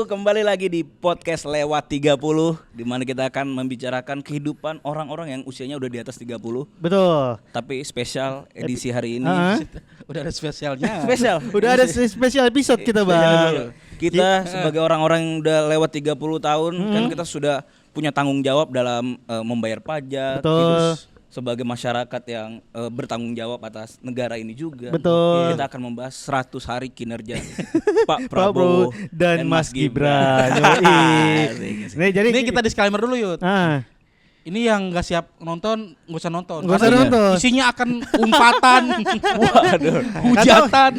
kembali lagi di podcast Lewat 30 di mana kita akan membicarakan kehidupan orang-orang yang usianya udah di atas 30. Betul. Tapi spesial edisi hari ini. Udah ada spesialnya. Spesial. Udah ada spesial episode kita, Bang. Kita sebagai orang-orang yang udah lewat 30 tahun kan kita sudah punya tanggung jawab dalam membayar pajak. Betul. Hidup sebagai masyarakat yang bertanggung jawab atas negara ini juga. Betul. Kita akan membahas 100 hari kinerja Pak Prabowo dan Mas Gibran. Nih, jadi Ini kita disclaimer dulu, Yud. Ini yang nggak siap nonton, nggak usah nonton. Nggak usah Karena nonton. Isinya akan umpatan, hujatan.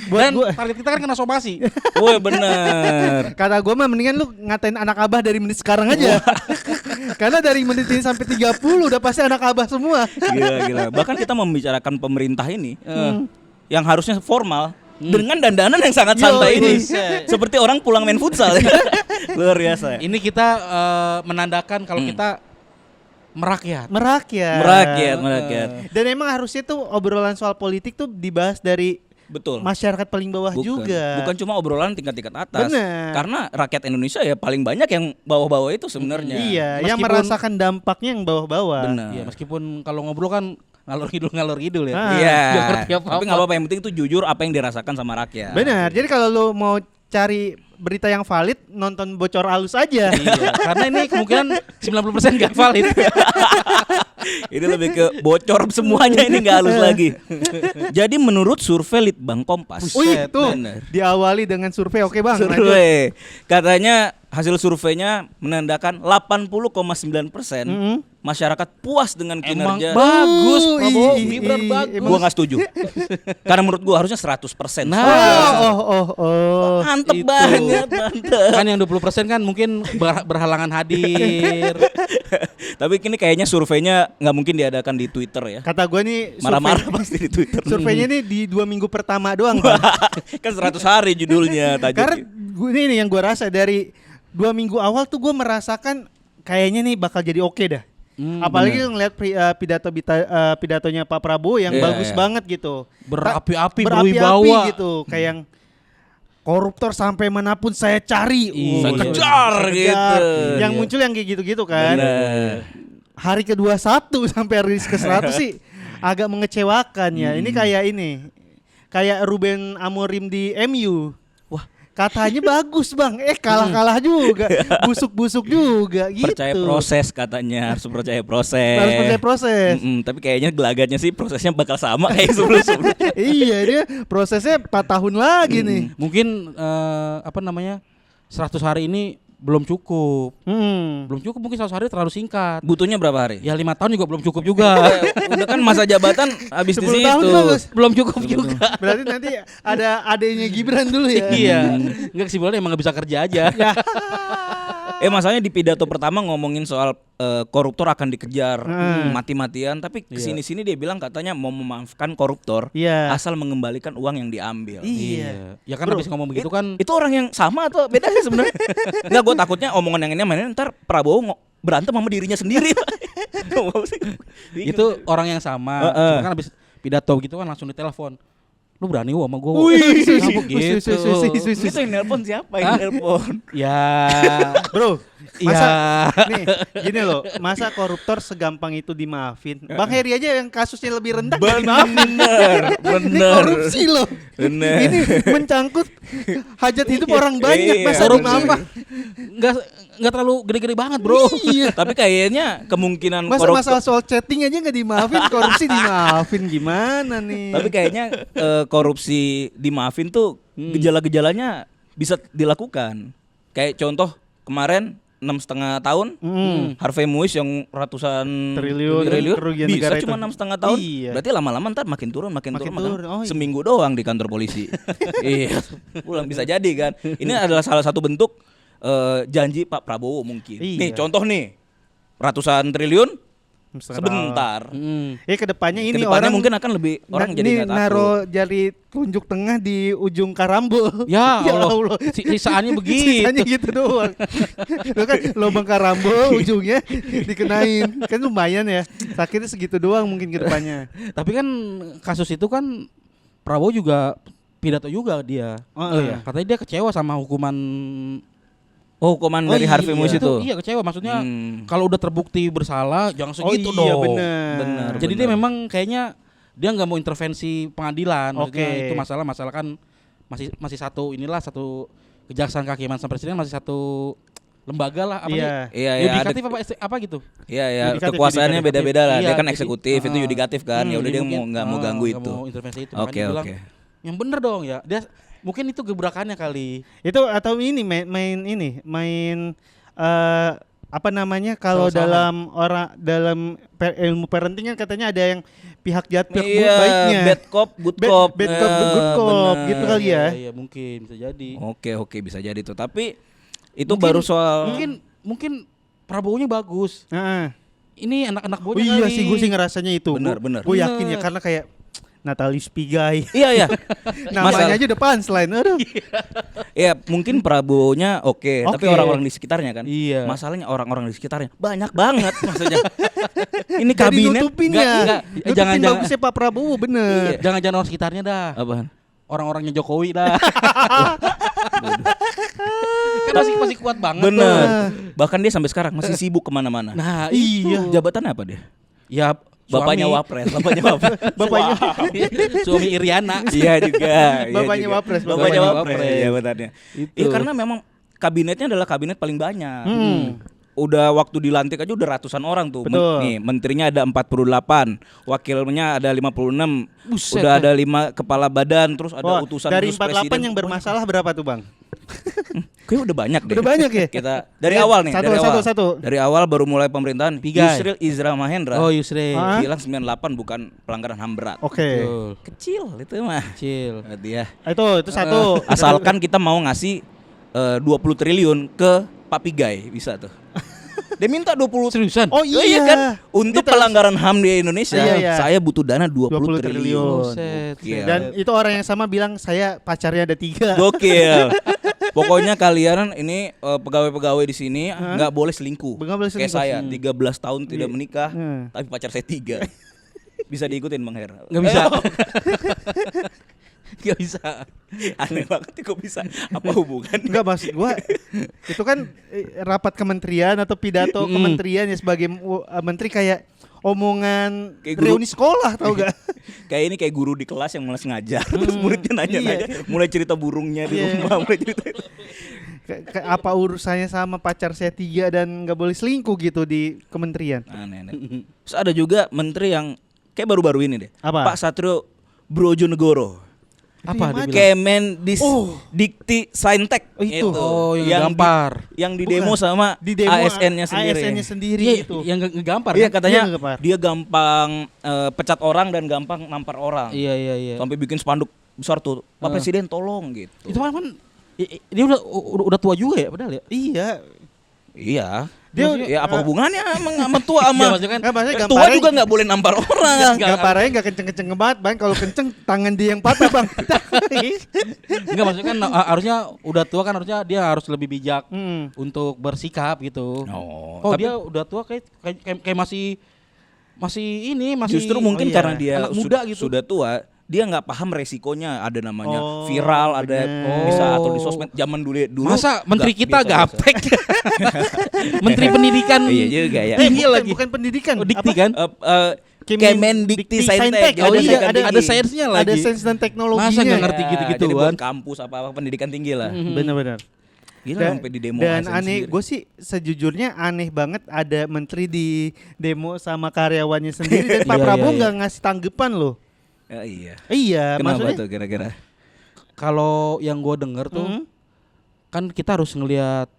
Dan target kita kan kena somasi. Woi bener. kata gue mah mendingan lu ngatain anak abah dari menit sekarang aja. Karena dari menit ini sampai 30 udah pasti anak abah semua. Gila. Bahkan kita membicarakan pemerintah ini yang harusnya formal dengan dandanan yang sangat santai ini. Seperti orang pulang main futsal. Luar biasa. Ini kita menandakan kalau kita merakyat. Dan emang harusnya tuh obrolan soal politik tuh dibahas dari masyarakat paling bawah juga. Bukan cuma obrolan tingkat-tingkat atas. Bener. Karena rakyat Indonesia ya paling banyak yang bawah-bawah itu sebenarnya. Iya, yang merasakan dampaknya yang bawah-bawah. Benar. Ya, meskipun kalau ngobrol kan ngalor ngidul ya. Iya. Gak ngerti apa-apa. Tapi nggak apa-apa, yang penting itu jujur apa yang dirasakan sama rakyat. Benar. Jadi kalau lu mau cari berita yang valid, nonton bocor halus aja. Iya, karena ini kemungkinan 90% gak valid. Ini lebih ke bocor semuanya, ini nggak halus lagi. Jadi menurut survei Litbang Kompas. Wih, tuh bener. diawali dengan survei. Oke, Bang. Survei. Katanya hasil surveinya menandakan 80,9% masyarakat puas dengan kinerja. Emang bagus, Prabowo, Ih, Gibran bagus. Gua nggak setuju. Karena menurut gua harusnya 100%. Oh. Mantep Itu. banget, mantep. Kan yang 20% kan mungkin berhalangan hadir. Tapi ini kayaknya surveinya nggak mungkin diadakan di Twitter ya. Kata gue nih Marah-marah pasti di Twitter. surveinya nih di 2 minggu pertama doang, Bang. Kan 100 hari judulnya Karena tajuknya. gue ini yang gue rasa dari 2 minggu awal tuh gue merasakan kayaknya nih bakal jadi oke dah. Apalagi ngeliat pidatonya Pak Prabowo yang bagus banget gitu. Berapi-api, Berapi-api berwibawa gitu. Kayak yang koruptor sampai manapun saya cari. Saya kejar gitu. Yang muncul yang kayak gitu-gitu kan. Bener. Hari ke-21 sampai hari ke-100 sih agak mengecewakan ya. Ini kayak Ruben Amorim di MU. Wah, katanya bagus, Bang. Kalah juga. Busuk-busuk juga gitu. Percaya proses katanya, harus percaya proses. Harus percaya proses. Tapi kayaknya gelagatnya sih prosesnya bakal sama kayak sebelum-sebelumnya. Iya, dia prosesnya 4 tahun lagi nih. Mungkin 100 hari ini belum cukup. Belum cukup, mungkin 100 hari terlalu singkat. Butuhnya berapa hari? Ya 5 tahun juga belum cukup juga. Udah kan masa jabatan habis di 10 situ. tahun bagus. Belum cukup juga. Berarti nanti ada adanya Gibran dulu ya. Iya. Enggak, kesimpulannya emang gak bisa kerja aja. Masalahnya di pidato pertama ngomongin soal koruptor akan dikejar mati-matian, tapi kesini-sini dia bilang katanya mau memaafkan koruptor asal mengembalikan uang yang diambil. Iya. Ya kan habis ngomong begitu kan. Itu orang yang sama atau beda sih sebenarnya? Enggak, gue takutnya omongan yang ini mainnya ntar Prabowo berantem sama dirinya sendiri. Itu orang yang sama. Cuma kan habis pidato gitu kan langsung ditelepon. Lu berani sama gue? Itu yang nelpon siapa yang nelpon? Ya, Bro, masa nih gini loh, masa koruptor segampang itu dimaafin? Bang Heri aja yang kasusnya lebih rendah dimaafin. Ini korupsi loh. Bener. Ini mencangkut hajat hidup orang banyak. Masa korupsi dimaafin? nggak terlalu gede-gede banget, bro. Iya. Tapi kayaknya kemungkinan Masa masalah soal chatting aja nggak dimaafin, korupsi dimaafin gimana nih? Tapi kayaknya korupsi dimaafin tuh gejala-gejalanya bisa dilakukan. Kayak contoh kemarin 6,5 tahun Harvey Muiz yang ratusan triliun kerugian bisa negara cuma itu. 6,5 tahun. Iya. Berarti lama-lama ntar makin turun. Oh, iya. Seminggu doang di kantor polisi. Iya, pulang bisa jadi kan. Ini adalah salah satu bentuk janji Pak Prabowo mungkin. Iya. Nih contoh nih, ratusan triliun sebentar. Kedepannya ini Kedepannya orang mungkin akan lebih orang jadi nggak takut. naruh jari telunjuk tengah di ujung karambol. Ya Allah. Sisaannya begitu. Sisanya gitu doang. Lo kan lubang karambol ujungnya dikenain. Kan lumayan ya. Sakitnya segitu doang mungkin kedepannya. Tapi kan kasus itu kan Prabowo juga pidato juga dia. Oh, iya. Katanya dia kecewa sama hukuman Oh, hukuman dari Harvey Muiz itu. Iya kecewa, maksudnya kalau udah terbukti bersalah jangan segitu dong. Iya benar. Jadi dia memang kayaknya dia nggak mau intervensi pengadilan. Maksudnya Oke. itu masalah kan masih satu kejaksaan kehakiman sama presiden masih satu lembaga lah apa Iya. sih? Iya, Yudikatif apa gitu? Iya, Yudikatif, kekuasaannya yudikatif. beda-beda lah. Iya, Dia kan jadi, eksekutif, itu yudikatif kan. Ya udah jadi dia mungkin, nggak mau ganggu nggak itu. mau intervensi itu. Oke, Makanya dia bilang, oke. yang bener dong ya. Dia mungkin itu gebrakannya kali. Itu atau ini main apa namanya kalau Salah-salahan. dalam ilmu parenting kan katanya ada yang pihak jahat pihak Iya, baiknya. bad cop, good cop. Bad cop, good cop bener. gitu kali ya. Iya, mungkin bisa jadi. Oke, bisa jadi tuh. Tapi itu Mungkin- baru soal mungkin Prabowo-nya bagus. Heeh. Ini anak-anak Oh bocah iya kali. sih, gue sih ngerasanya itu. Benar. Gue yakin ya karena kayak Natalie Spigai. Iya. Namanya aja udah punchline. Aduh. Ya mungkin Prabowo-nya oke, tapi Oke. orang-orang di sekitarnya kan. Iya. Masalahnya orang-orang di sekitarnya banyak banget maksudnya. Ini Jadi kabinet nutupinnya. Enggak. Nutupin Jangan- bagusnya Pak Prabowo bener. Jangan-jangan orang sekitarnya dah. apaan? Orang-orangnya Jokowi dah. Kan masih kuat banget tuh. Bener. Bahkan dia sampai sekarang masih sibuk kemana-mana. Nah, Iya. itu. Jabatannya apa dia? Ya Bapaknya Wapres. Bapaknya suami Iriana. Iya juga. Bapaknya Wapres, Bapaknya bapaknya Wapres. Wapres. Jabatannya. Itu. Iya karena memang kabinetnya adalah kabinet paling banyak. Hmm. Udah waktu dilantik aja udah ratusan orang tuh. Betul. Nih, menterinya ada 48, wakilnya ada 56. Buset, udah ada 5 kepala badan, terus ada Wah, utusan dari terus 48 presiden. yang bermasalah berapa tuh Bang? Kayaknya udah banyak deh. Udah banyak ya? Kita dari Ya, awal nih, satu, dari satu, awal. satu. Dari awal baru mulai pemerintahan. Pigai. Yusril Izzra Mahendra. Oh, Yusril. Hah? Bilang 98 bukan pelanggaran HAM berat. Oke. Betul. Kecil itu mah. Kecil. Dia. Itu satu. Asalkan kita mau ngasih 20 triliun ke Pak Pigai bisa tuh. Dia minta 20 Seriusan? Oh iya kan? Untuk Kita- pelanggaran HAM di Indonesia, Iya, iya. saya butuh dana 20 20 triliun. triliun. Buset. Gokil. Dan itu orang yang sama bilang saya pacarnya ada 3. Gokil. Pokoknya kalian ini pegawai-pegawai di sini nggak boleh selingkuh. Nggak boleh Kayak selingkuh. saya 13 tahun tidak menikah, Hmm. tapi pacar saya 3. Bisa diikutin Bang Her? Nggak bisa. Gak bisa. Aneh banget kok bisa. Apa hubungan? Enggak maksud gua itu kan rapat kementerian atau pidato kementerian ya sebagai menteri kayak omongan Kayak guru. reuni sekolah tau gak? Kayak ini kayak guru di kelas yang malas ngajar terus muridnya nanya-nanya mulai cerita burungnya di Iya. rumah mulai cerita Apa urusannya sama pacar saya 3 dan nggak boleh selingkuh gitu di kementerian? aneh. Terus ada juga menteri yang kayak baru-baru ini deh. Apa? Pak Satrio Brojonegoro. Apa yang dia mana? bilang? Kemendis Dikti Saintek. Oh, itu. Oh, yang gampar. Yang di demo Bukan. sama Di demo ASN-nya sendiri. ASN-nya sendiri Iya, itu. yang ngegampar Iya kan? katanya Iya, ngegampar. dia gampang pecat orang dan gampang nampar orang. Iya. Sampai bikin spanduk besar tuh. Pak Presiden tolong gitu. Itu kan dia udah tua juga ya padahal ya. Iya. Iya. Dia Ya apa hubungannya sama tua Iya, sama maksudnya kan Nggak, maksudnya tua gambarnya- juga nggak boleh nampar orang. Gambarnya nggak kenceng-kenceng banget, Bang. Kalau kenceng tangan dia yang patah, Bang. enggak maksudnya kan harusnya udah tua kan harusnya dia harus lebih bijak untuk bersikap gitu. Oh, Oh, tapi dia udah tua kayak masih ini masih justru mungkin oh iya, karena dia anak muda gitu. sudah tua, dia nggak paham resikonya. Ada namanya Oh, viral, ada bener. bisa atau di sosmed zaman dulu. Masa menteri nggak kita biasa-biasa. gaptek. Menteri pendidikan. Iya juga ya. Tinggi lagi. Bukan pendidikan. Oh, dikti Apa? kan? Kemendikti Saintek. Oh Jadi iya, pendidikan ada tinggi. sainsnya Ada lagi. sains dan teknologinya. Masa nggak Ya, ngerti gitu-gitu jadi buat kan? kampus apa pendidikan tinggi lah. Benar-benar. Gila Dan, sampai di demo dan ASN aneh, sendiri. gue sih sejujurnya aneh banget ada menteri di demo sama karyawannya sendiri dan Pak Iya, Prabowo iya. nggak ngasih tanggapan loh. Ya, iya. Iya, Kenapa maksudnya tuh kira-kira? Kalau yang gue denger tuh Hmm. kan kita harus ngelihat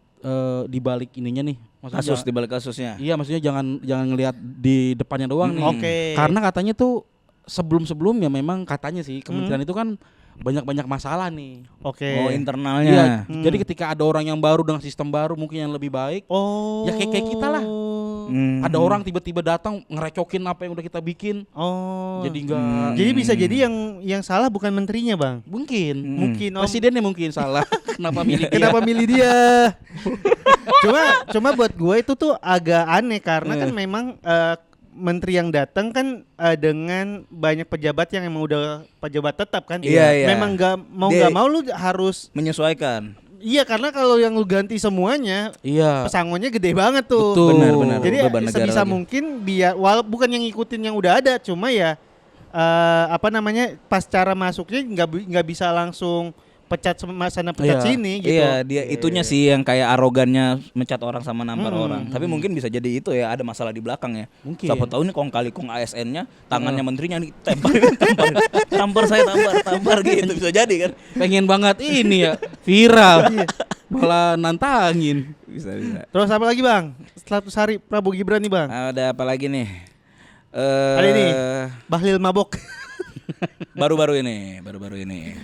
di balik ininya nih. Maksudnya Kasus di balik kasusnya. Iya, maksudnya jangan ngelihat di depannya doang nih. Oke. Karena katanya tuh sebelum-sebelumnya memang katanya sih kementerian itu kan banyak masalah nih. Oke. Oh, Iya, internalnya. jadi ketika ada orang yang baru dengan sistem baru mungkin yang lebih baik, Oh. ya kayak kita lah. Hmm. Ada orang tiba-tiba datang ngerecokin apa yang udah kita bikin. Oh. Jadi enggak Jadi bisa jadi yang salah bukan menterinya, Bang. mungkin. Mungkin Om. Presidennya mungkin salah. Kenapa milih dia? Kenapa milih dia? cuma buat gue itu tuh agak aneh karena kan memang menteri yang datang kan dengan banyak pejabat yang emang udah pejabat tetap kan. Iya, iya. Memang nggak Dia- mau lu harus Menyesuaikan. Iya, karena kalau yang lu ganti semuanya, Iya. pesangonnya gede banget tuh. Betul. Benar. Jadi Beban negara sebisa lagi. mungkin biar bukan yang ngikutin yang udah ada, cuma ya pas cara masuknya nggak bisa langsung pecat sana pecat Iya. sini gitu. Iya, dia itunya sih yang kayak arogannya mencat orang sama nampar orang. Tapi mungkin bisa jadi itu ya, ada masalah di belakang ya. Mungkin. Siapa tahu nih kong kali kong ASN-nya, tangannya menterinya nih tampar saya tampar gitu bisa jadi kan. Pengen banget ini ya viral. Malah nantangin. Bisa. Terus apa lagi bang? 100 hari Prabowo Gibran nih bang. Ada apa lagi nih? Ada ini Bahlil mabok. Baru-baru ini.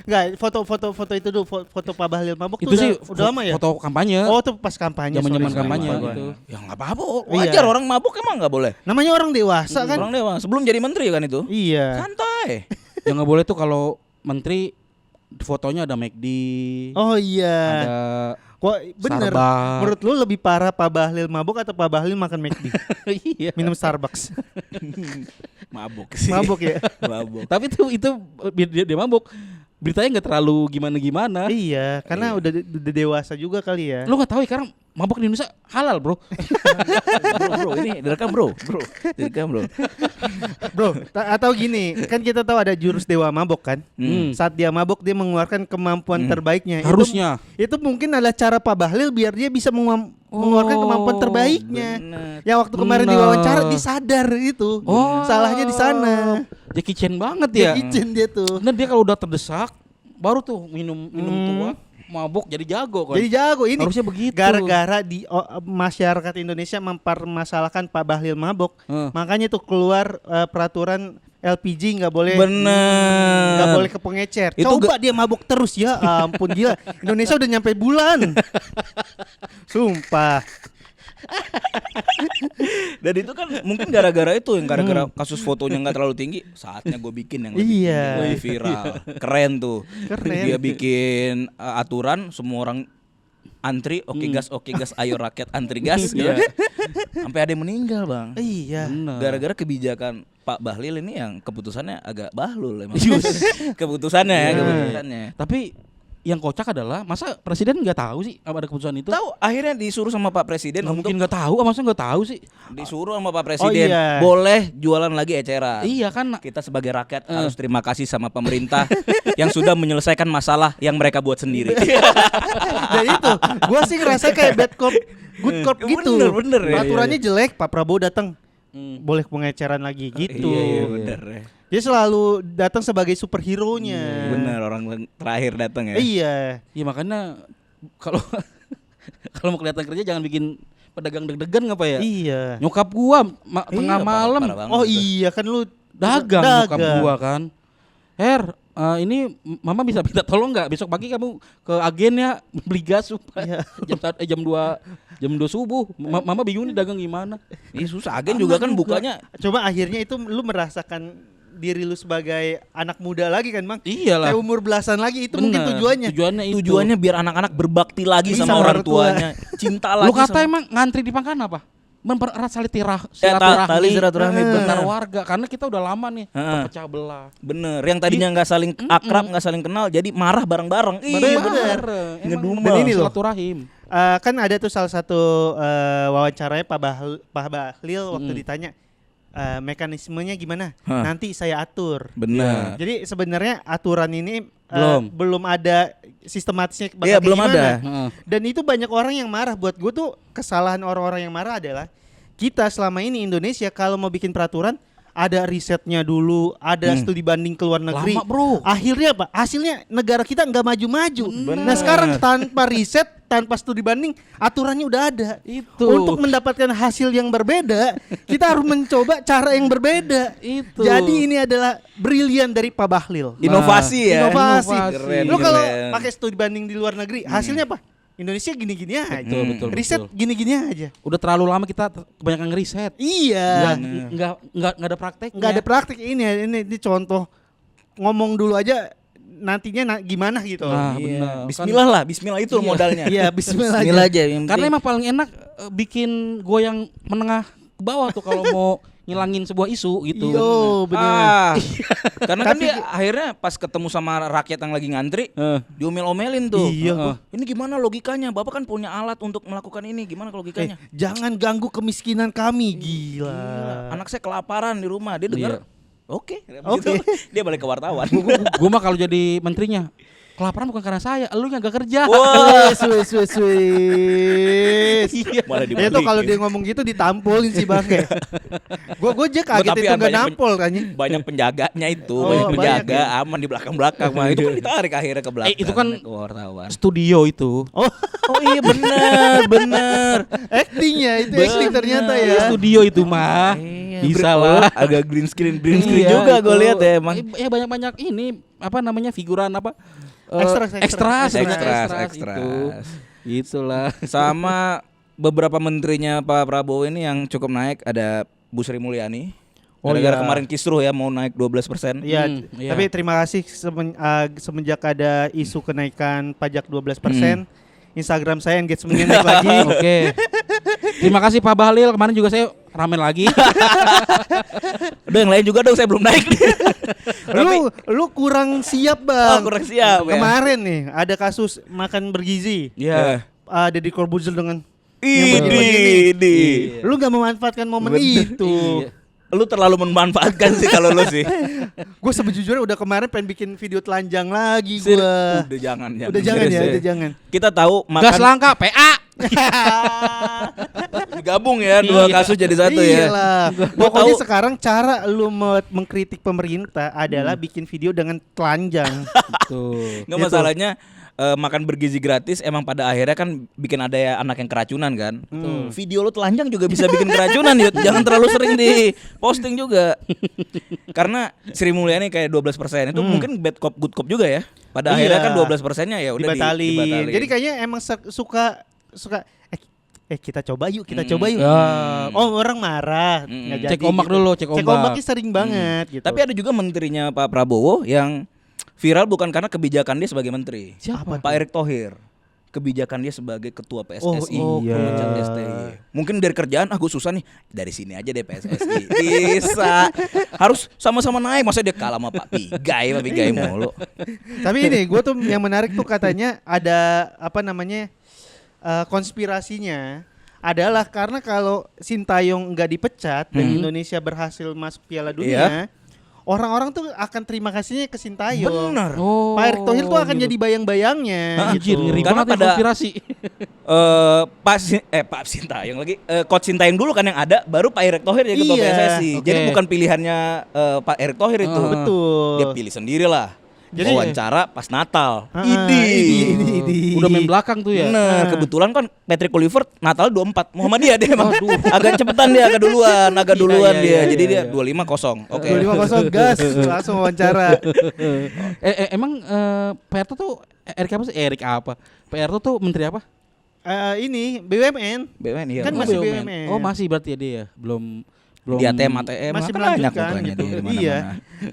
Enggak, foto itu dulu, foto Pak Bahlil mabok Itu tuh sih udah lama ya? foto kampanye. Oh, tuh pas kampanye. Zaman-zaman sorry. kampanye Lupa gua. gitu. Ya nggak apa-apa, Iya. wajar orang mabuk emang nggak boleh. Namanya orang dewasa kan? Orang dewa sebelum jadi menteri kan itu. Iya. Santai. Yang nggak boleh tuh kalau menteri fotonya ada McD, Oh iya. ada Kok bener? Starbucks. Menurut lu lebih parah Pak Bahlil mabuk atau Pak Bahlil makan McD? iya. Minum Starbucks. Mabuk sih. Mabuk ya? Mabuk. Tapi itu dia mabuk. Beritanya nggak terlalu gimana-gimana. Iya, karena udah dewasa juga kali ya. Lu nggak tahu ya sekarang mabuk di Indonesia halal, Bro. bro, ini direkam bro. Direkam bro. Bro, atau gini, kan kita tahu ada jurus dewa mabok kan? Saat dia mabok dia mengeluarkan kemampuan terbaiknya. Harusnya. Itu mungkin adalah cara Pak Bahlil biar dia bisa mengeluarkan kemampuan terbaiknya. Bener. Yang waktu kemarin Bener. diwawancara dia sadar itu. Oh. Salahnya di sana. Jackie Chan banget ya. Dia izin dia tuh. Dan dia kalau udah terdesak baru tuh minum tua mabuk jadi jago kan. Jadi jago ini. Harusnya begitu. Gara-gara di masyarakat Indonesia mempermasalahkan Pak Bahlil mabok, makanya tuh keluar peraturan LPG nggak boleh Bener. nggak boleh ke pengecer. Itu Coba dia mabuk terus ya ampun gila. Indonesia udah nyampe bulan. Sumpah. Dan itu kan mungkin gara-gara itu yang gara-gara kasus fotonya nggak terlalu tinggi, saatnya gue bikin yang lebih Iya. tinggi, lebih viral. Keren tuh. Keren. Dia bikin aturan semua orang antri, oke gas, ayo rakyat antri gas. gitu. Sampai ada yang meninggal bang. Iya. Bener. Gara-gara kebijakan Pak Bahlil ini yang keputusannya agak bahlul emang. keputusannya ya, keputusannya. Tapi yang kocak adalah masa presiden nggak tahu sih apa ada keputusan itu? Tahu akhirnya disuruh sama Pak Presiden Nggak untuk mungkin nggak tahu, masa nggak tahu sih? disuruh sama Pak Presiden iya. boleh jualan lagi eceran. Iya kan. Kita sebagai rakyat harus terima kasih sama pemerintah yang sudah menyelesaikan masalah yang mereka buat sendiri. Dan itu gua sih ngerasa kayak bad cop good cop gitu. Bener, ya. Peraturannya jelek, Pak Prabowo datang. Boleh pengeceran lagi gitu. Iya, bener ya. Dia selalu datang sebagai superhero-nya. Bener, orang terakhir datang ya. Iya. Ya makanya kalau kalau mau kelihatan kerja jangan bikin pedagang deg-degan ngapa ya? Iya. Nyokap gua Iya, tengah malam parah banget Oh itu. iya kan lu dagang nyokap gua kan. Ini mama bisa minta tolong nggak besok pagi kamu ke agen ya beli gas supaya jam 2 subuh. Mama bingung nih dagang gimana. Ih, susah. Agen juga kan bukanya. Coba akhirnya itu lu merasakan diri lu sebagai anak muda lagi kan, Bang? Iyalah. Kayak umur belasan lagi itu mungkin Bener. tujuannya. Tujuannya itu. Tujuannya biar anak-anak berbakti lagi Bisa sama orang orang tua. tuanya. Cinta lagi Lu kata sama- emang ngantri di pangkalan apa? Mempererat tali silaturahmi silaturahmi, antar bener. warga karena kita udah lama nih Heeh. terpecah belah. Bener, yang tadinya nggak saling akrab, nggak saling kenal, jadi marah bareng-bareng. Iya, Bener. Ngedumel. Dan ini loh. Silaturahim. Kan ada tuh salah satu wawancaranya Pak Bahlil waktu ditanya mekanismenya gimana? Hah. Nanti saya atur. Bener. Jadi sebenarnya aturan ini Belum. ada sistematisnya bakal Iya, kayak belum gimana. ada. Heeh. Dan itu banyak orang yang marah. Buat gue tuh kesalahan orang-orang yang marah adalah kita selama ini Indonesia kalau mau bikin peraturan ada risetnya dulu, ada studi banding ke luar negeri. Lama, bro. Akhirnya apa? Hasilnya negara kita nggak maju-maju. Nah sekarang tanpa riset, tanpa studi banding, aturannya udah ada. Itu. Untuk mendapatkan hasil yang berbeda, kita harus mencoba cara yang berbeda. Itu. Jadi ini adalah brilian dari Pak Bahlil. Inovasi ya. Inovasi. Keren, Lu kalau keren. pakai studi banding di luar negeri, hasilnya apa? Indonesia gini-gini aja. Betul, Riset betul. gini-gini aja. Udah terlalu lama kita kebanyakan ngeriset. Iya. Nggak ada prakteknya. Nggak ada praktik ini contoh ngomong dulu aja nantinya gimana gitu. Nah, Iya. benar. Bismillah lah, Bismillah itu modalnya. Iya, bismillah Bismillah aja. aja. yang Karena penting. emang paling enak bikin goyang menengah ke bawah tuh kalau mau ngilangin sebuah isu gitu. Yo, bener. Karena kan dia akhirnya pas ketemu sama rakyat yang lagi ngantri, diomel-omelin tuh. Iya. Ini gimana logikanya? Bapak kan punya alat untuk melakukan ini. Gimana logikanya? Jangan ganggu kemiskinan kami, gila. Anak saya kelaparan di rumah. Dia dengar. Oke. Oke. Dia balik ke wartawan. Gue mah kalau jadi menterinya kelaparan bukan karena saya, lu yang gak kerja. Wah, Swiss. Malah Ya tuh kalau dia ngomong gitu ditampolin sih Bang ya. Gue aja kaget Tapi itu kan gak banyak nampol kan ya. banyak penjaganya itu, Oh, banyak banyak penjaga aman di belakang-belakang mah. Itu kan ditarik akhirnya ke belakang. Itu kan ke wartawan. Studio itu. Oh iya benar. Actingnya itu acting ternyata ya. Studio itu mah. Bisa lah. Agak green screen Iya, juga itu. gue lihat ya emang. Ya banyak-banyak ini apa namanya figuran apa? Extras. Extras Extras. itu. Itulah. Sama beberapa menterinya Pak Prabowo ini yang cukup naik, ada Bu Sri Mulyani. Oh, Gara-gara iya. kemarin kisruh ya mau naik 12%. Iya, Iya. tapi terima kasih semenjak ada isu kenaikan pajak 12%, Instagram saya engagementnya naik lagi. Oke. Terima kasih Pak Bahlil, kemarin juga saya ramen lagi. Udah yang lain juga dong saya belum naik. Lu kurang siap Bang. kurang siap ya. Kemarin nih ada kasus makan bergizi. Iya. Deddy Corbuzier dengan Ini. lu gak memanfaatkan momen Bener. itu. Lu terlalu memanfaatkan sih kalau lu sih. Gue sebejujurnya udah kemarin pengen bikin video telanjang lagi gue. Udah jangan. Udah jangan Serius ya, udah jangan. Kita tahu Gas makan langka PA. digabung ya dua kasus jadi satu ya. Iyalah. Gua Pokoknya tahu- sekarang cara lu mengkritik pemerintah adalah bikin video dengan telanjang. Tuh. Nggak Gitu. masalahnya makan bergizi gratis emang pada akhirnya kan bikin ada ya anak yang keracunan kan. Video lu telanjang juga bisa bikin keracunan Yud. Jangan terlalu sering di posting juga. Karena Sri Mulyani kayak 12% itu mungkin bad cop good cop juga ya. Pada Iya. akhirnya kan 12%-nya ya udah Dibatalin. Jadi kayaknya emang suka kita coba yuk, coba yuk. Ya. Oh, orang marah. Mm. Nggak Cek jadi ombak gitu. dulu, cek ombak. ombaknya sering banget gitu. Tapi ada juga menterinya Pak Prabowo yang viral bukan karena kebijakan dia sebagai menteri. Siapa? Pak Erick Thohir. Kebijakan dia sebagai ketua PSSI, Oh, iya. pemecat STI. Mungkin dari kerjaan gue susah nih, dari sini aja deh PSSI. Bisa. Harus sama-sama naik, masa dia kalah sama Pak Pigai mulu. Tapi ini gue tuh yang menarik tuh katanya ada apa namanya konspirasinya adalah karena kalau Sintayong nggak dipecat dan Indonesia berhasil masuk Piala Dunia, orang-orang tuh akan terima kasihnya ke Sintayong. Bener. Oh. Pak Erick Thohir tuh akan gitu. jadi bayang-bayangnya. Anjir, gitu. ngeri Karena banget ya pada- konspirasi. Pak Sintayong lagi, Coach Sintayong dulu kan yang ada, baru Pak Erick Thohir jadi ketua Iya, PSSI. oke. Jadi bukan pilihannya Pak Erick Thohir itu. Betul. Dia pilih sendiri lah. Jadi- wawancara pas Natal. Idi. Udah main belakang tuh ya. Bener, kebetulan kan Patrick Kluivert Natal 24 Muhammadiyah dia emang. Agak cepetan dia, agak duluan Iya, dia. iya, Jadi iya, dia 25-0. Oke. 25-0 gas langsung wawancara. Emang Pak Erto tuh Erik apa sih? Erik apa? Pak Erto tuh menteri apa? Ini BUMN. BUMN iya. Kan Oh, masih BUMN. BUMN. Oh masih berarti ya dia ya? Belum di ATM Masih kan banyak melanjutkan pokoknya gitu. dia di mana-mana. Iya.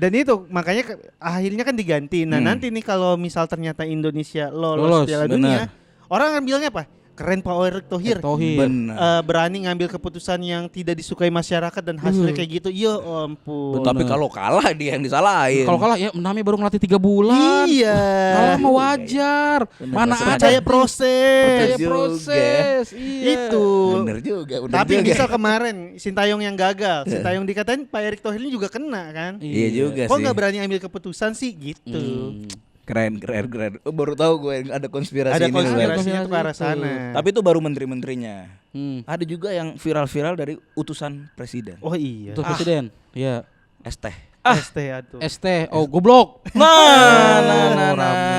Dan itu makanya akhirnya kan diganti. Nah, nanti nih kalau misal ternyata Indonesia lolos Lolos, Piala benar. Dunia, orang akan bilangnya apa? Keren Pak Erick Thohir. Bener. Berani ngambil keputusan yang tidak disukai masyarakat dan hasilnya kayak gitu. Ya ampun. Tapi kalau kalah dia yang disalahin. Kalau kalah ya namanya baru ngelatih 3 bulan. Iya. Kalah mah wajar. Mana ada Percaya proses. percaya juga. proses. Iya. Itu. Bener juga. Tapi misal kemarin Sintayong yang gagal, Sintayong dikatain Pak Erick Thohir ini juga kena kan? Iya juga Kok sih. nggak berani ambil keputusan sih gitu? Keren. Oh, baru tahu gue ada konspirasi Ada ini. konspirasinya tuh ke arah itu. sana. Tapi itu baru menteri-menterinya. Hmm. Ada juga yang viral-viral dari utusan presiden. Oh iya. Untuk presiden. Iya. ST. ST tuh. ST. Oh, goblok.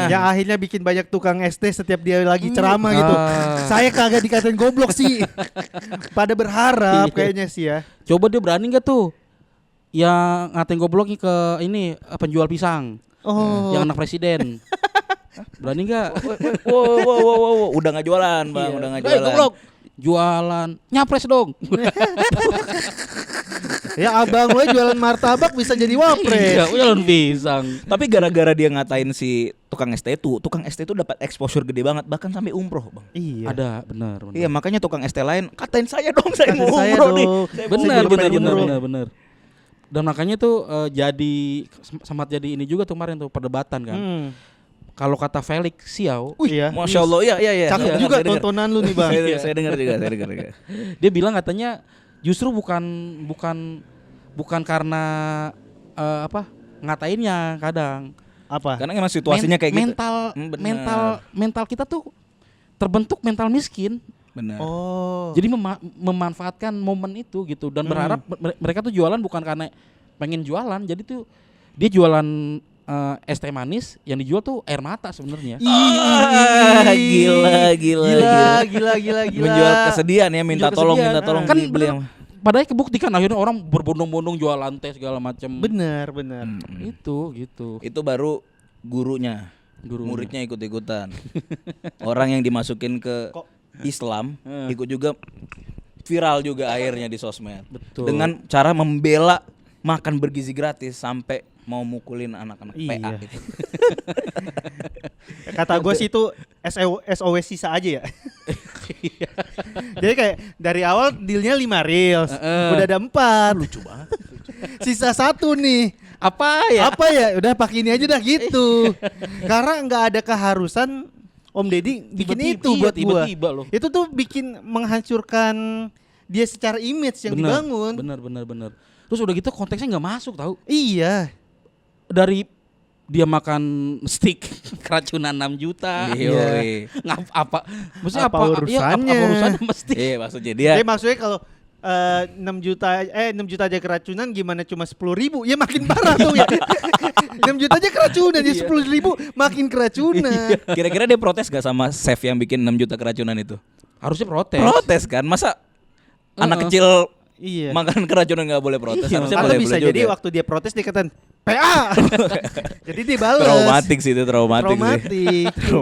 Yang akhirnya bikin banyak tukang ST setiap dia lagi ceramah gitu. Ah. Saya kagak dikatain goblok sih. Pada berharap Iya. kayaknya sih ya. Coba dia berani nggak tuh? Yang ngatain gobloknya ke ini penjual pisang. Oh. Yang anak presiden. Berani nggak? Wow. Udah nggak jualan, Bang. Udah nggak jualan. Goblok. Jualan. Nyapres dong. Ya abang gue jualan martabak bisa jadi wapres. Iya, jualan pisang. Tapi gara-gara dia ngatain si tukang ST itu dapat exposure gede banget bahkan sampai umroh, Bang. Iya. Ada, benar. Iya, makanya tukang ST lain katain saya dong, saya mau Katain saya umroh nih. dong. Saya mau Benar, umroh. benar. Dan makanya tuh jadi sempat jadi ini juga tuh kemarin tuh perdebatan kan. Kalau kata Felix Xiao, Iya. Masya Allah, iya. Cakep Saya juga dengar. tontonan lu nih, Bang. Saya dengar juga. dia bilang katanya justru bukan karena ngatainnya kadang. Apa? Karena emang situasinya kayak gitu. Benar. Mental kita tuh terbentuk mental miskin. Benar. Oh. Jadi memanfaatkan momen itu gitu dan berharap mereka tuh jualan bukan karena pengen jualan. Jadi tuh dia jualan es teh manis, yang dijual tuh air mata sebenarnya. Gila. Menjual kesedihan ya, minta tolong Kan dibeli. Padahal kebuktikan akhirnya orang berbondong-bondong jualan teh segala macam. Benar. Itu gitu. Itu baru gurunya. Muridnya ikut-ikutan. Orang yang dimasukin ke Islam ikut juga viral juga akhirnya di sosmed. Betul. Dengan cara membela makan bergizi gratis sampai mau mukulin anak-anak PA gitu. Kata gue sih itu SOW sisa aja ya. Jadi kayak dari awal dealnya 5 reels, udah ada 4. Lucu banget. Sisa 1 nih. Apa ya? Udah pakai ini aja dah gitu. Karena nggak ada keharusan Om Deddy bikin itu buat gua. Tiba-tiba loh. Itu tuh bikin menghancurkan dia secara image yang dibangun. Bener. Terus udah gitu konteksnya nggak masuk tahu. Iya. Dari dia makan steak keracunan 6 juta. Iya. Apa? Maksudnya Apa urusannya? Apa urusannya mesti? Iya, maksudnya dia Jadi maksudnya kalau 6 juta aja keracunan gimana cuma 10.000 ya makin parah tuh ya. 6 juta aja keracunan ya 10.000 makin keracunan. kira-kira dia protes gak sama chef yang bikin 6 juta keracunan itu? Harusnya protes. Protes kan? Masa anak kecil Iya. makan keracunan nggak boleh protes? Harusnya Atau boleh bisa juga. jadi waktu dia protes dia katakan PA. Jadi dia balas. Traumatik sih itu, traumatik. Gitu.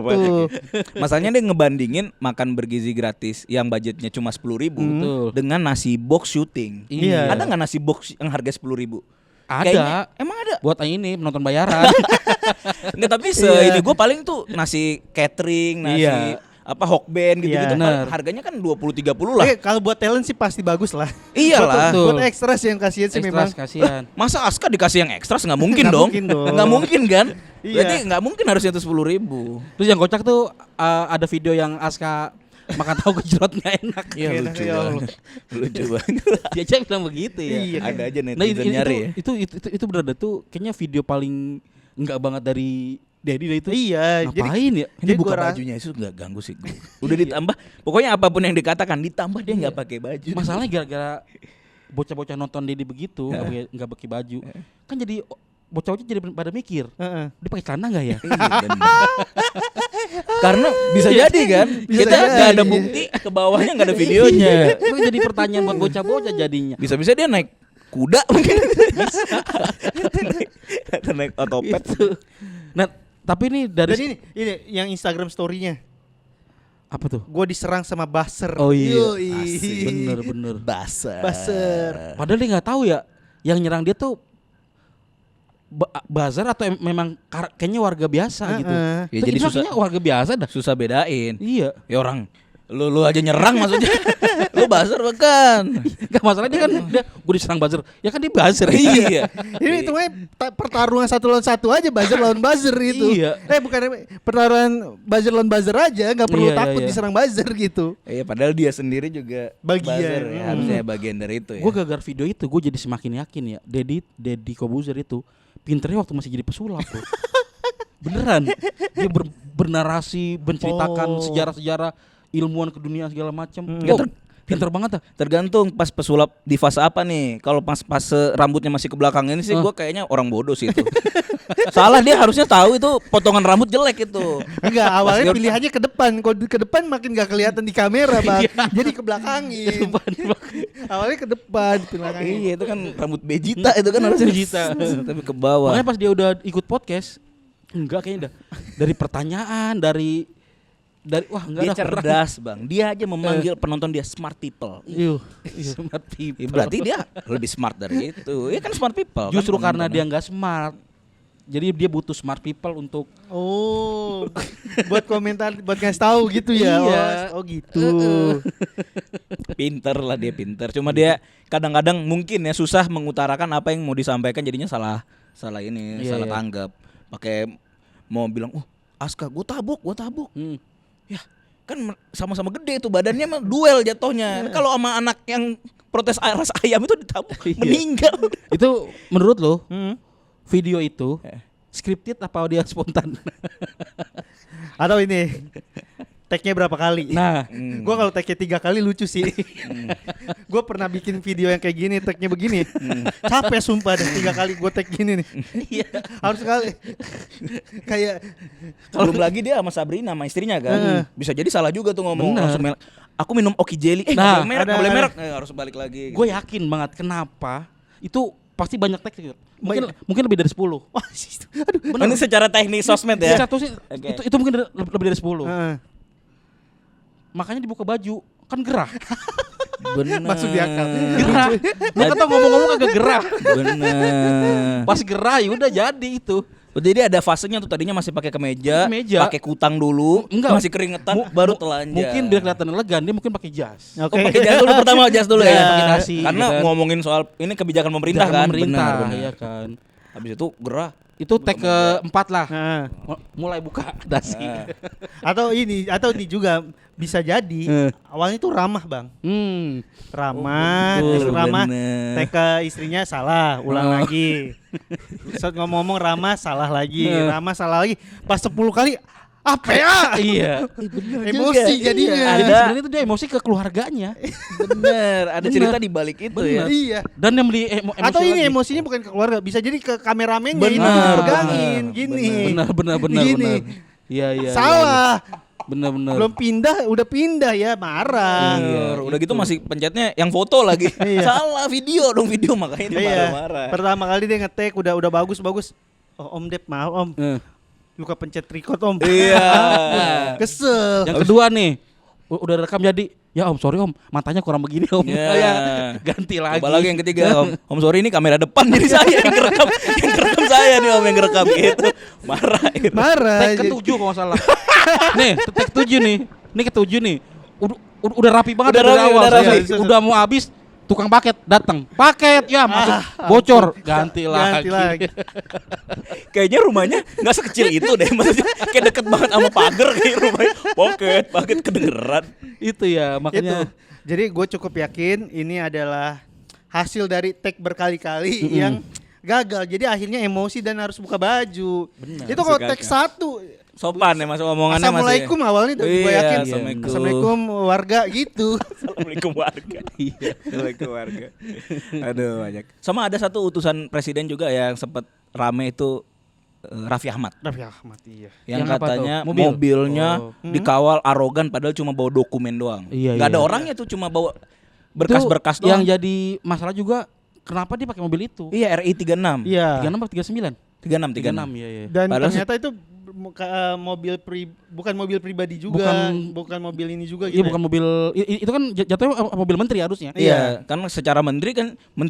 Masalahnya dia ngebandingin makan bergizi gratis yang budgetnya cuma 10.000 Betul. dengan nasi box syuting. Iya. Ada nggak nasi box yang harga 10.000? Ada. Emang ada? Buat ini penonton bayaran. Enggak, tapi Iya. ini gue paling tuh nasi catering, nasi Iya. apa hokben Iya. gitu-gitu. Bener. Harganya kan 20-30 lah. Kalau buat talent sih pasti bagus lah. Iyalah. Betul. Buat ekstras yang kasihan sih memang. Kasihan. Masa Aska dikasih yang ekstras nggak mungkin Nggak dong. mungkin dong. Nggak mungkin kan? Iya. Berarti nggak mungkin harusnya itu 10.000. Terus yang kocak tuh ada video yang Aska makan tahu gejrot nggak enak. Iya, Enak, lucu ya Allah. banget. Lucu banget. Dia aja bilang begitu ya. Iya. Ada aja Nah netizen nyari ya. itu benar tuh kayaknya video paling enggak banget dari Dedi dah itu. Iya, jadi Ngapain ya? Ini Jadi buka gua bajunya itu nggak ganggu sih gue. Udah ditambah, pokoknya apapun yang dikatakan ditambah dia nggak pakai baju. Masalahnya gara-gara bocah-bocah nonton Dedi begitu nggak pakai baju, kan jadi bocah-bocah jadi pada mikir, Heeh. dia pakai celana nggak ya? Iya, bener. Karena bisa jadi kan, Bisa kita nggak ada jadi. bukti ke bawahnya nggak ada videonya. Itu jadi pertanyaan buat bocah-bocah jadinya. Bisa-bisa dia naik kuda mungkin. Atau naik otopet. Itu. Nah, tapi ini Dan dari ini yang Instagram story-nya. apa tuh? Gue diserang sama buzzer. Oh iya, Yoi. asik. Bener. Basah. Buzzer. Padahal dia nggak tahu ya, yang nyerang dia tuh bazar atau memang kayaknya warga biasa gitu. Heeh. Ya, Tapi jadi itu susah. kayaknya warga biasa dah. Susah bedain. Iya. Ya orang lu aja nyerang maksudnya. Lu buzzer bukan. Gak masalah dia kan gue diserang buzzer. Ya kan dia buzzer. Iya. Ini hitungannya pertarungan 1 lawan 1 aja, buzzer lawan buzzer itu. Iya. Bukan pertarungan buzzer lawan buzzer aja, nggak perlu Iya, takut iya. diserang buzzer gitu. Iya, padahal dia sendiri juga Bagian. buzzer ya. Harusnya bagian dari itu ya. Gue gara-gara video itu gue jadi semakin yakin ya Deddy Kobuzer itu pinternya waktu masih jadi pesulap tuh. Beneran. Dia bernarasi, menceritakan Oh. sejarah-sejarah ilmuwan ke dunia segala macam. Ya, Pinter banget dah. Tergantung pas pesulap di fase apa nih. Kalau pas rambutnya masih ke belakang ini sih gue kayaknya orang bodoh sih itu. Salah, dia harusnya tahu itu potongan rambut jelek itu. Enggak, awalnya Pas dia- pilihannya ke depan. Kalau ke depan makin gak kelihatan di kamera, Bang. Jadi ke belakangin. Awalnya ke depan, ke belakangin. Iya, itu kan rambut Vegeta itu kan harusnya Vegeta. tapi ke bawah. Makanya pas dia udah ikut podcast, enggak kayaknya dah. Dari pertanyaan, dari wah enggak Dia ada cerdas, Bang. Dia aja memanggil penonton dia smart people. Yuh. smart people. Ya, berarti dia lebih smart dari itu. Iya kan smart people. Justru kan karena dia penontonnya. nggak smart, Jadi dia butuh smart people untuk Oh, buat komentar, buat ngasih tahu gitu ya. Iya. Oh gitu. Pinter lah dia pinter. Cuma dia kadang-kadang mungkin ya susah mengutarakan apa yang mau disampaikan, jadinya salah ini, Iya, salah iya. tanggap. Pakai mau bilang, Aska, gue tabuk. Ya, kan sama-sama gede tuh badannya, mah duel jatuhnya. Kalau sama anak yang protes ras ayam itu ditabuk, Iya. meninggal. itu menurut lo Hmm. video itu scripted apa dia spontan? Atau ini tag-nya berapa kali? Nah, Gua kalau tag-nya 3 kali lucu sih. Gua pernah bikin video yang kayak gini, tag-nya begini. Capek sumpah deh 3 kali gua tag gini nih. Harus sekali. Kayak Belum lagi dia sama Sabrina, sama istrinya kan. Bisa jadi salah juga tuh ngomong Bener. langsung aku minum Oki Jelly. Nah, nggak boleh ada. merek. Harus balik lagi. gue yakin banget kenapa itu pasti banyak tag gitu. Mungkin lebih dari 10. wah, aduh. Ini secara teknis sosmed ya. Satu sih Oke. itu mungkin lebih dari 10. Heeh. Makanya dibuka baju kan gerah. Bener. Masuk di akal. Gerah. Lu kata ngomong-ngomong agak gerah. Bener. Pas gerah ya udah jadi itu. Jadi ada fasenya tuh, tadinya masih pakai kemeja, Kemeja. pakai kutang dulu, Enggak. masih keringetan, baru telanjang. Mungkin biar kelihatan elegan dia mungkin pakai jas. Oke. Pakai jas dulu pertama, jas dulu Iya, ya. pakai dasi, Karena gitu kan. ngomongin soal ini kebijakan pemerintah Kebijakan kan. pemerintah, Benar. iya kan. Habis itu gerah. Itu tag keempat lah. Heeh. Mulai buka dasi. Atau ini juga bisa jadi awalnya tuh ramah, Bang. Ramah, betul, terus ramah bener. tag ke istrinya salah, ulang lagi. Saat ngomong ramah salah lagi, ramah salah lagi. Pas 10 kali apa ya? Iya. Emosi jadinya. Jadi Ada. sebenarnya itu dia emosi ke keluarganya. Bener, ada Bener. cerita di balik itu ya. Iya. Dan yang beli emosi Atau ini lagi. emosinya bukan ke keluarga, bisa jadi ke kameramennya ini Benar, pegangin benar, gini. Benar. Gini. Iya. Salah. Benar. Belum pindah, udah pindah ya, marah. Bener. Udah gitu masih pencetnya yang foto lagi. Iya. Salah video makanya dia Iya. marah-marah. Pertama kali dia nge-tag udah bagus. Oh, Om Dep, maaf Om. Luka pencet record Om. Iya. Kesel. Yang kedua nih, udah rekam jadi. Ya Om, sorry Om, matanya kurang begini Om. Iya. Ya, ganti lagi. Coba lagi yang ketiga, Om sorry ini kamera depan jadi saya yang ngerekam. Yang ngerekam saya nih Om yang ngerekam gitu. Marah. Marah. Tag ke-7 kalau nggak salah. Nih, tag 7 nih. Ini ke-7 nih. Udah rapi banget Udah dari rapi, awal. udah Saya. rapi. Udah mau habis, tukang paket datang. Paket ya masuk bocor, ganti Ganti lagi. Kayaknya rumahnya nggak sekecil itu deh, maksudnya kayak deket banget sama pagar kayak rumahnya. Paket kedengeran. Itu ya, makanya Itu. Jadi gue cukup yakin ini adalah hasil dari tag berkali-kali yang gagal. Jadi akhirnya emosi dan harus buka baju. Benar, Itu kalau gagal. tag 1 Sopan ya masuk omongannya masih. Assalamualaikum awalnya gue Iya, yakin. Assalamualaikum. Assalamualaikum warga gitu. Assalamualaikum warga. Iya, Assalamualaikum warga. Aduh banyak. Sama ada satu utusan presiden juga yang sempat rame itu Raffi Ahmad. Raffi Ahmad iya. Yang Yang apa katanya tuh? Mobil? mobilnya Oh. dikawal arogan padahal cuma bawa dokumen doang. Iya, Gak ada iya. orangnya tuh, cuma bawa berkas-berkas Itu doang. yang jadi masalah juga kenapa dia pakai mobil itu? Iya RI 36. Iya. 36 atau 39? 36 36 iya. Dan Padahal ternyata itu bukan mobil pribadi juga, bukan mobil ini juga gitu. Iya bukan mobil itu kan jatuhnya mobil menteri harusnya. Iya, kan secara menteri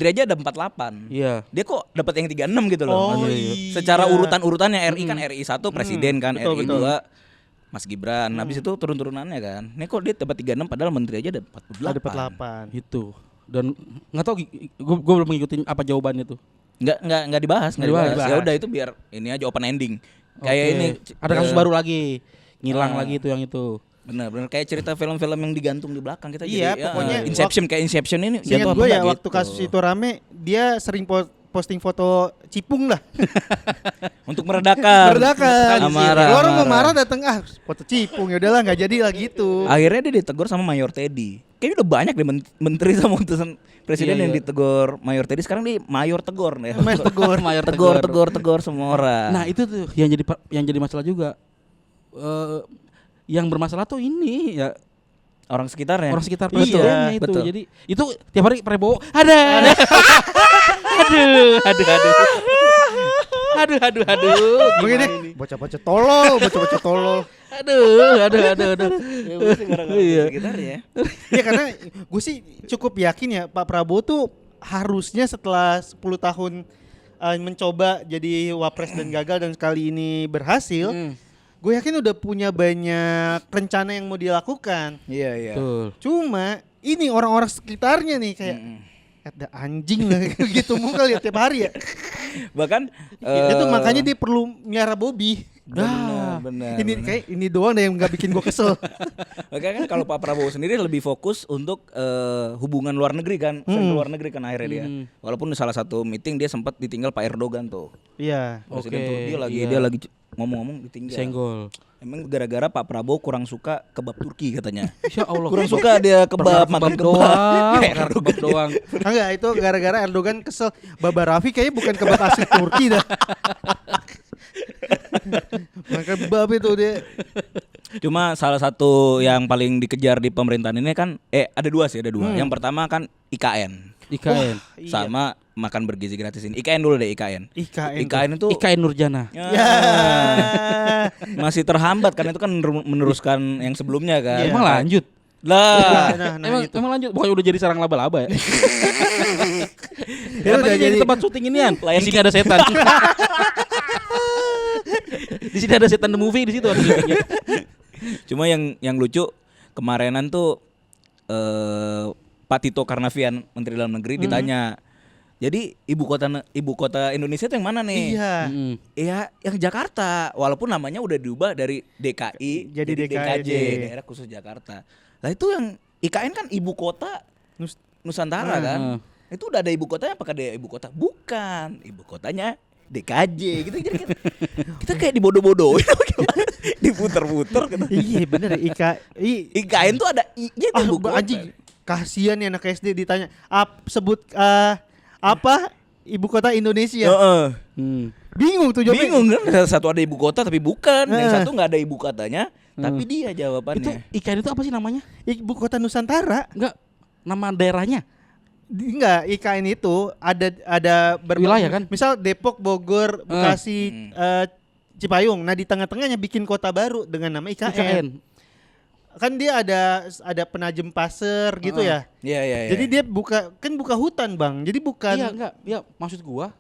aja ada 48. Iya. Dia kok dapat yang 36 gitu loh. Oh, Maksudnya. iya. Secara urutan-urutannya RI kan RI 1 presiden kan, betul, RI betul. 2 Mas Gibran. Habis itu turun-turunannya kan. Ini kok dia dapat 36 padahal menteri aja ada 48. Ada 48. Itu. Dan nggak tahu gue belum ngikutin apa jawabannya tuh. Nggak dibahas, nggak Nggak dibahas. dibahas. Ya udah itu biar ini aja open ending. Kayak Oke. ini Ada kasus baru lagi. Ngilang Ah. lagi itu yang itu. benar kayak cerita film-film yang digantung di belakang kita Iya, jadi pokoknya kayak Inception ini Seingat jatuh apa gue ya enggak waktu gitu. kasus itu rame, dia sering posting foto cipung lah. Untuk meredakan amarah. Orang mau marah datang foto cipung ya udahlah nggak jadi lah gitu. Akhirnya dia ditegur sama Mayor Teddy. Kayaknya udah banyak deh menteri sama utusan presiden Iya, yang iya. ditegur Mayor Teddy. Sekarang dia Mayor Tegor nih. Mayor Tegor. Mayor Tegor semua orang. Nah itu tuh yang jadi masalah juga. Yang bermasalah tuh ini ya orang sekitarnya. orang sekitar Iya, presidennya itu. betul. Jadi itu tiap hari Prabowo ada. Aduh. Begini, bocah-bocah tolol. Aduh. Ya, pasti gara-gara Iya. sekitarnya. Ya karena gue sih cukup yakin ya Pak Prabowo tuh harusnya setelah 10 tahun mencoba jadi wapres dan gagal dan kali ini berhasil, gue yakin udah punya banyak rencana yang mau dilakukan. Iya. Betul. Cuma ini orang-orang sekitarnya nih kayak ada anjing lah gitu muka lihat tiap hari ya. Bahkan Itu makanya dia perlu miara Bobby. benar. Ini doang deh yang nggak bikin gue kesel. Makanya kan kalau Pak Prabowo sendiri lebih fokus untuk hubungan luar negeri kan, luar negeri kan akhirnya dia. Walaupun di salah satu meeting dia sempat ditinggal Pak Erdogan tuh. Iya. Presiden Oke, tuh dia iya. lagi ngomong-ngomong ditinggal. Senggol. Emang gara-gara Pak Prabowo kurang suka kebab Turki katanya. Ya Allah. Kurang suka dia kebab, makan kebab. doang. Kayak Kebab doang. Enggak, itu gara-gara Erdogan kesel. Baba Raffi kayaknya bukan kebab asli Turki dah. Makan kebab itu dia. Cuma salah satu yang paling dikejar di pemerintahan ini kan ada dua. Yang pertama kan IKN. IKN. Iya. Sama makan bergizi gratis ini. IKN dulu deh IKN. IKN itu IKN Nurjana. Ya. masih terhambat karena itu kan meneruskan yang sebelumnya kan. Iya. Emang lanjut. Lah. Emang lanjut. Bukan udah jadi sarang laba-laba ya? Dia udah Katanya jadi jadi tempat syuting inian. Di sini ada setan. Di sini ada setan the movie di situ ada syutingnya. Cuma yang lucu kemarinan tuh Pak Tito Karnavian Menteri Dalam Negeri ditanya. Jadi ibu kota Indonesia itu yang mana nih? Iya. Iya, yang Jakarta. Walaupun namanya udah diubah dari DKI Jadi DKJ, DKJ. daerah khusus Jakarta. Lah itu yang IKN kan ibu kota Nusantara kan. Itu udah ada ibu kotanya, apakah ada ibu kota? Bukan, ibu kotanya DKJ gitu. Jadi kita kayak dibodoh-bodohin diputer-puter gitu. Iya bener IKN tuh ada I-nya itu ibu kota. anjing. Kasihan ya anak SD ditanya sebut apa ibu kota Indonesia. Heeh. Bingung tuh jawabnya. Bingung kan, satu ada ibu kota tapi bukan, yang satu nggak ada ibu kotanya, tapi dia Itu jawabannya. IKN itu apa sih namanya? Ibu kota Nusantara. Enggak, nama daerahnya. Enggak, IKN itu ada Wilayah kan? Misal Depok, Bogor, Bekasi, Cipayung. Nah, di tengah-tengahnya bikin kota baru dengan nama IKN. IKN. Kan dia ada penajem pasir gitu ya. Iya. Jadi dia buka hutan, Bang. Jadi bukan Iya, enggak. Ya, maksud gua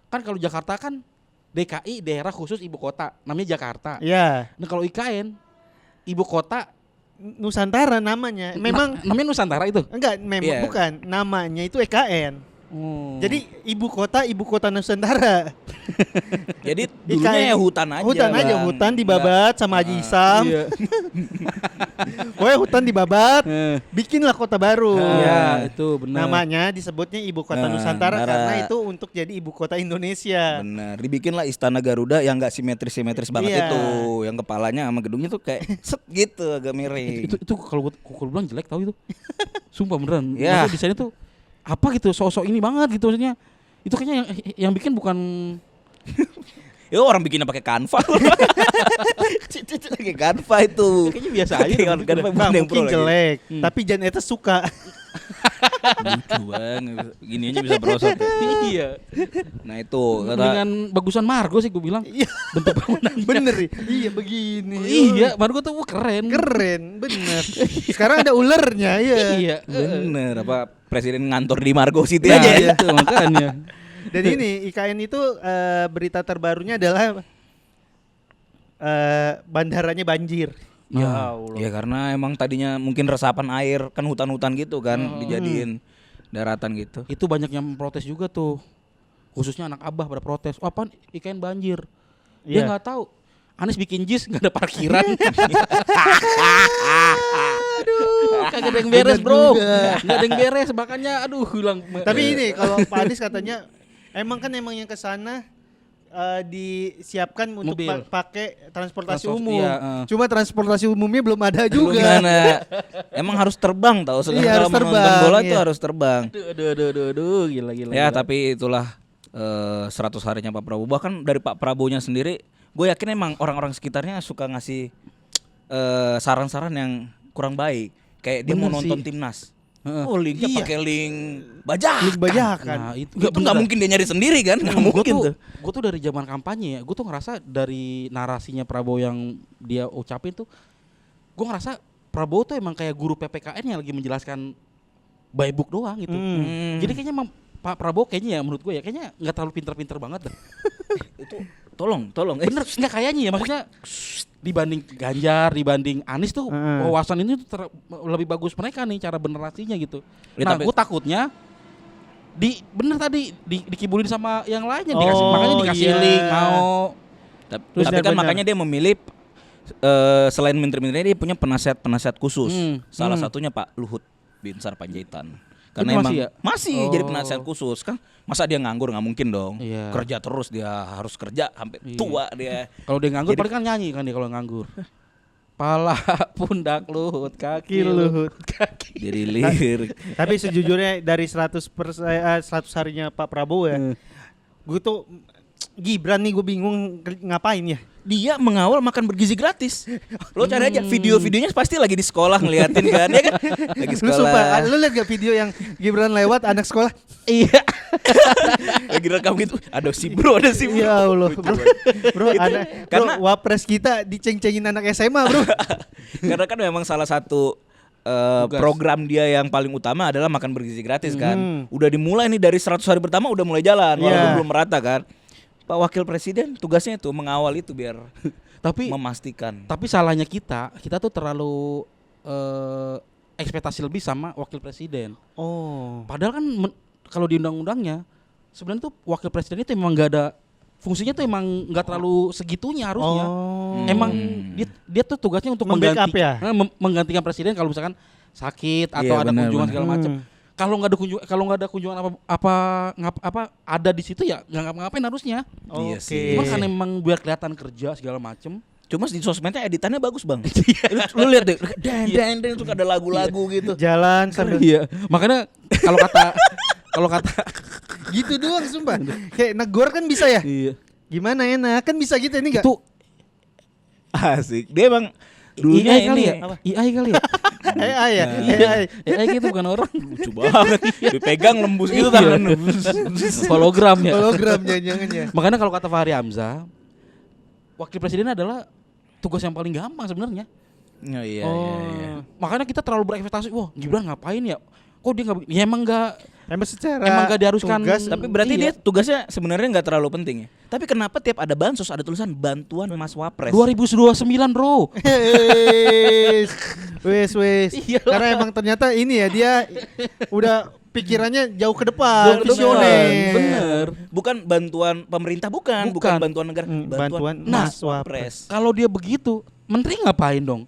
kan kalau Jakarta kan DKI daerah khusus ibu kota, namanya Jakarta. ya Nah, kalau IKN ibu kota Nusantara namanya. Memang namanya Nusantara itu. enggak, memang Iya. bukan. Namanya itu EKN. Oh. Jadi ibu kota Nusantara. Jadi dulunya ya hutan aja. Hutan aja, Bang. hutan dibabat sama Haji Isam. Iya. Pokoknya hutan dibabat, bikinlah kota baru. Iya, itu benar. Namanya disebutnya ibu kota Nah, Nusantara Nara. karena itu untuk jadi ibu kota Indonesia. Benar, dibikinlah istana Garuda yang nggak simetris banget Iya. itu, yang kepalanya sama gedungnya tuh kayak set gitu agak miring. Itu kalau gua bilang jelek tau itu. Sumpah beneran. Ya. Maksudnya desainnya tuh apa gitu, sosok ini banget gitu maksudnya. Itu kayaknya yang bikin bukan Ya orang bikinnya pakai Canva. Pakai Canva itu. kayaknya biasa aja. Pakai Canva bukan Bang, yang pro mungkin lagi. jelek, tapi Jan Etes suka. Lucu banget. Gini aja bisa brosot. Iya. Nah itu kata Dengan bagusan Margo sih gue bilang. Iya, Bentuk bangunannya. bener ya. Iya begini. Iya, Margo tuh keren. Keren, bener. Sekarang ada ulernya, iya. Iya. bener apa presiden ngantor di Margo City Nah, aja ya. itu makanya. Dan ini IKN itu berita terbarunya adalah bandaranya banjir. Ya Allah. Ya karena emang tadinya mungkin resapan air kan hutan-hutan gitu kan dijadiin daratan gitu. Itu banyak yang protes juga tuh. Khususnya anak Abah pada protes. Oh, apaan IKN banjir? Dia Iya. nggak tahu. Anies bikin jis nggak ada parkiran. Aduh, kagak ada yang beres, Bener bro. juga. Nggak ada yang beres, makanya aduh hilang. Tapi ini kalau Pak Anies katanya emang yang ke sana disiapkan untuk Mobil. pakai transportasi Transport, umum. iya, Cuma transportasi umumnya belum ada juga. Gimana? Emang harus terbang tahu Iya, sekarang harus kalau mau nonton terbang, bola iya. itu harus terbang. Aduh, gila. Ya gila. tapi itulah 100 harinya Pak Prabowo. Bahkan dari Pak Prabowonya sendiri, gue yakin emang orang-orang sekitarnya suka ngasih saran-saran yang kurang baik. Kayak dia mau Bener nonton sih. timnas. Heeh. Oh linknya Iya. pakai link bajakan. Link bajakan. Nah, itu Itu nggak mungkin dia nyari sendiri kan? Nggak mungkin tuh. Gue tuh dari zaman kampanye ya, gue tuh ngerasa dari narasinya Prabowo yang dia ucapin tuh, gue ngerasa Prabowo tuh emang kayak guru PPKN yang lagi menjelaskan by book doang gitu. Hmm. Jadi kayaknya emang Pak Prabowo kayaknya ya menurut gue ya kayaknya nggak terlalu pinter-pinter banget dah. Itu tolong. Bener nggak kayaknya ya maksudnya dibanding Ganjar, dibanding Anies tuh wawasan ini tuh lebih bagus mereka nih cara benerasinya gitu. Ya, Nah, tapi- gue takutnya bener tadi dikibulin sama yang lainnya dikasih makanya dikasih iya. link mau. Tapi kan Benar-benar. makanya dia memilih selain menteri-menterinya dia punya penasihat khusus. Salah satunya Pak Luhut Binsar Panjaitan. Karena Itu emang masih ya? masih Oh. jadi penasihat khusus kan. Masa dia nganggur nggak mungkin dong. Iya. Kerja terus dia harus kerja sampai tua dia. Kalau dia nganggur Jadi- paling kan nyanyi kan dia kalau nganggur. Pala pundak Luhut, kaki Kaki Luhut. kaki. Jadi lirik. Tapi sejujurnya dari 100 harinya Pak Prabowo ya. Gue tuh Gibran nih gue bingung ngapain ya. Dia mengawal makan bergizi gratis. Lo cari aja video-videonya pasti lagi di sekolah ngeliatin kan ya kan. Lagi Lu sumpah, sekolah. lu liat gak video yang Gibran lewat anak sekolah? Iya. Lagi rekam gitu. Ada si bro. Ya Allah, bro, karena- wapres kita diceng-cengin anak SMA, bro. Karena kan memang salah satu Tugas. program dia yang paling utama adalah makan bergizi gratis kan. Udah dimulai nih dari 100 hari pertama udah mulai jalan walaupun Iya. belum merata kan. Pak Wakil Presiden tugasnya itu mengawal itu biar Tapi memastikan. tapi salahnya kita tuh terlalu ekspektasi lebih sama wakil presiden. Oh. Padahal kan kalau di undang-undangnya sebenarnya tuh wakil presiden itu emang nggak ada fungsinya tuh emang nggak terlalu segitunya harusnya. Oh. Emang dia tuh tugasnya untuk Membackup mengganti, ya? menggantikan presiden kalau misalkan sakit atau Iya, ada benar, kunjungan benar. segala macam. Kalau nggak ada kunjungan apa ada di situ ya nggak ngapa-ngapain harusnya. Iya Oke. sih. Cuma kan emang biar kelihatan kerja segala macem. Cuma di sosmednya editannya bagus bang. lu lihat deh, dan suka ada lagu-lagu gitu. Jalan sambil Iya. Makanya kalau kata gitu doang sumpah. Kayak negor kan bisa ya? iya. Gimana enak kan bisa gitu ini enggak? Itu Asik. Dia emang dulunya AI kali ini ya? AI kali ya? AI ya. Iya. AI. AI gitu bukan orang. lucu banget. Dipegang lembus gitu Iya. tangan. Hologram ya. Hologram jangan-jangan ya. Makanya kalau kata Fahri Hamzah, wakil presiden adalah tugas yang paling gampang sebenarnya. Oh, iya, Oh. iya. Makanya kita terlalu berekspektasi, wah Gibran ngapain ya? Kok dia nggak? Ya emang Secara Emang nggak diharuskan. tugas, Tapi berarti Iya. dia tugasnya sebenarnya nggak terlalu penting ya. Tapi kenapa tiap ada bansos ada tulisan bantuan Mas Wapres? 2029 bro. Wes. Iyalah. Karena emang ternyata ini ya dia udah pikirannya jauh ke Jauh depan, ke visioner. depan, bener. Bukan bantuan pemerintah bukan Bukan. bantuan negara, Bantuan Mas Mas Wapres. Wapres. Kalau dia begitu, menteri ngapain dong?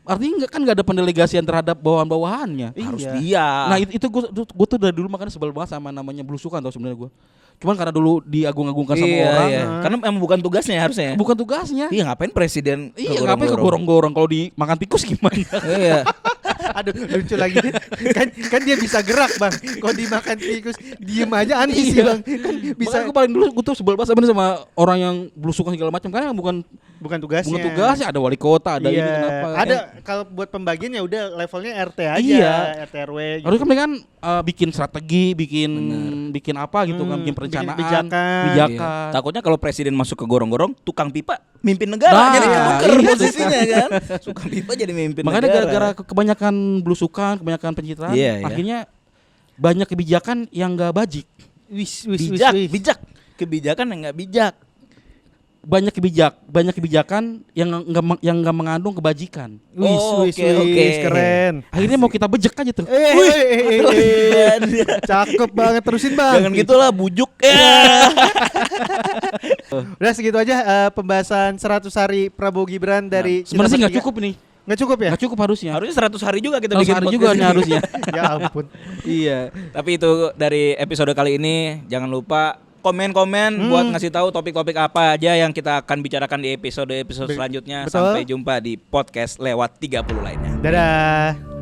Artinya kan nggak ada pendelegasian terhadap bawahan-bawahannya. Harus Iya. dia. Nah itu gue tuh dari dulu makanya sebel banget sama namanya belusukan tau sebenarnya gue. Cuman karena dulu diagung-agungkan sama Iya, orang, iya. Karena emang bukan tugasnya harusnya. bukan tugasnya. Iya ngapain presiden? Iya ngapain kegorong-gorong kalau dimakan tikus gimana? Iya. Aduh lucu lagi. kan dia bisa gerak bang. Kalau dimakan tikus diem aja aneh sih bang. Kan bisa Makanya gue paling dulu gue tuh sebel banget sebenarnya sama orang yang belusukan segala macam karena bukan tugasnya. bukan tugasnya ada wali kota ada Iya. ini kenapa? Ada kalau buat pembagian ya udah levelnya RT aja, Iya. RT RW. Gitu. Harusnya kan bikin strategi, bikin apa gitu kan, bikin perencanaan, kebijakan. kebijakan. Iya. Takutnya kalau presiden masuk ke gorong-gorong, tukang pipa mimpin negara Nah, jadi ketuker iya. posisinya kan. Tukang pipa jadi mimpin Makanya negara. gara-gara kebanyakan belusukan, kebanyakan pencitraan, Iya, iya. akhirnya banyak kebijakan yang gak bajik. Wis. bijak. Kebijakan yang nggak bijak. Banyak kebijakan yang nggak mengandung kebajikan. Oh, Wis, oke. keren. Akhirnya mau kita bejek aja tuh. Cakep banget terusin bang. Jangan gitulah bujuk ya. Udah segitu aja pembahasan 100 hari Prabowo Gibran dari Sebenarnya sih kita nggak bertiga. cukup nih. Nggak cukup ya? Nggak cukup harusnya. Harusnya 100 hari juga kita 100 bikin hari podcast juga ini. nih harusnya. Ya ampun. Iya. Tapi itu dari episode kali ini jangan lupa komen-komen buat ngasih tahu topik-topik apa aja yang kita akan bicarakan di episode-episode selanjutnya. Betul. Sampai jumpa di podcast lewat 30 lainnya. Dadah.